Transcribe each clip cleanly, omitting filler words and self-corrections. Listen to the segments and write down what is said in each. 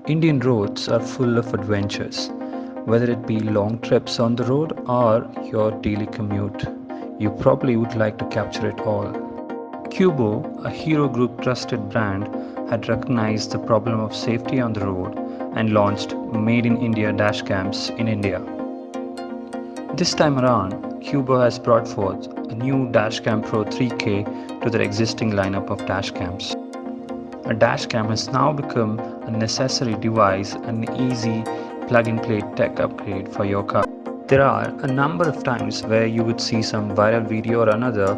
Indian roads are full of adventures. Whether it be long trips on the road or your daily commute, you probably would like to capture it all. Qubo, a Hero Group trusted brand, had recognized the problem of safety on the road and launched Made in India Dashcams in India. This time around, Qubo has brought forth a new Dashcam Pro 3K to their existing lineup of dashcams. A dashcam has now become a necessary device and an easy plug-and-play tech upgrade for your car. There are a number of times where you would see some viral video or another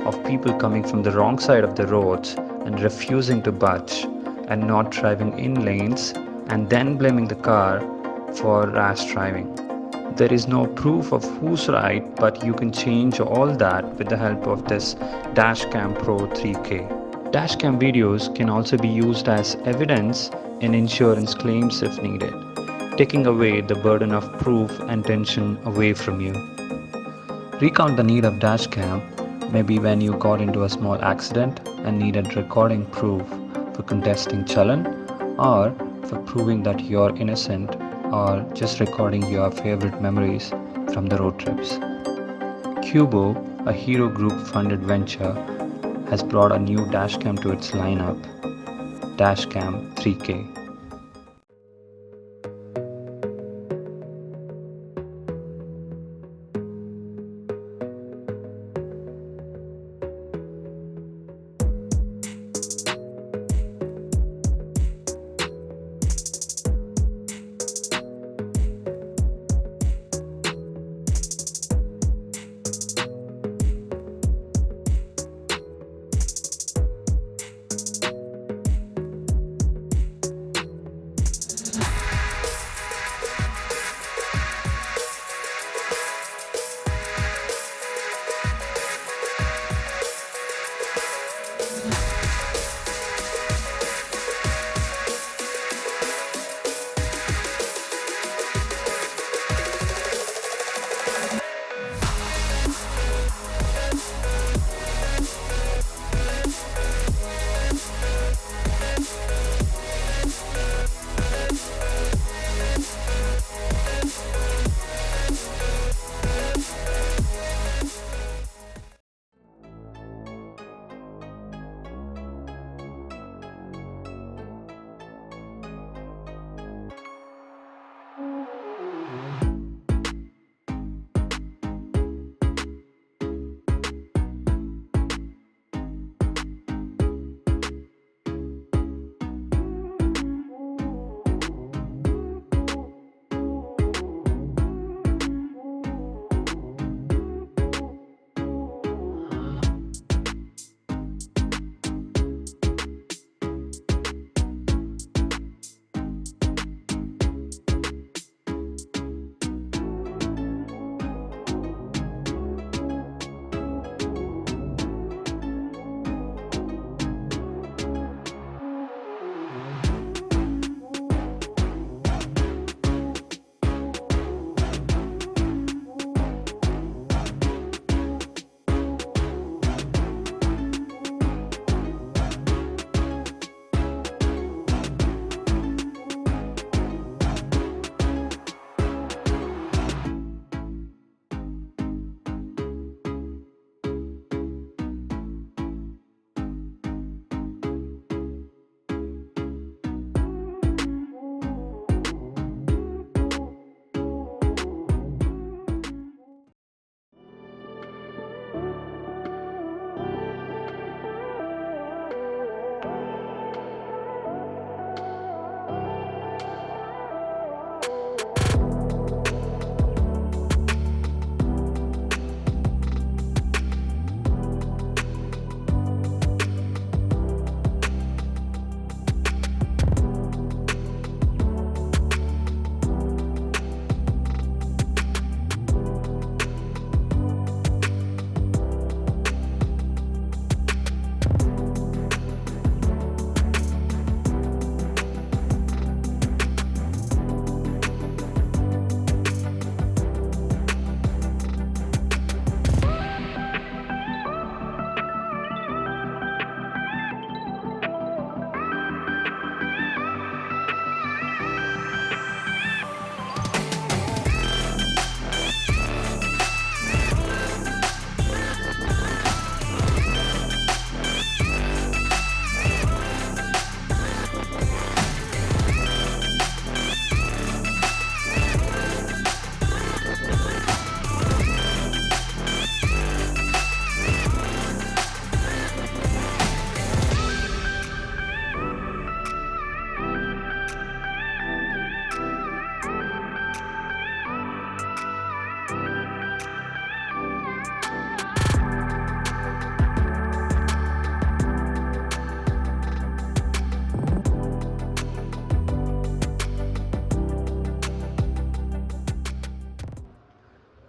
of people coming from the wrong side of the roads and refusing to budge and not driving in lanes and then blaming the car for rash driving. There is no proof of who's right, but you can change all that with the help of this Dashcam Pro 3K. Dashcam videos can also be used as evidence in insurance claims if needed, taking away the burden of proof and tension away from you. Recount the need of dashcam maybe when you got into a small accident and needed recording proof for contesting challan or for proving that you're innocent or just recording your favorite memories from the road trips. Qubo, a Hero Group funded venture, has brought a new dashcam to its lineup, Dashcam 3K.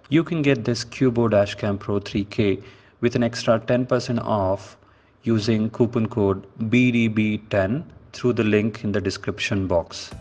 You can get this Qubo Dashcam Pro 3K with an extra 10% off using coupon code BDB10 through the link in the description box.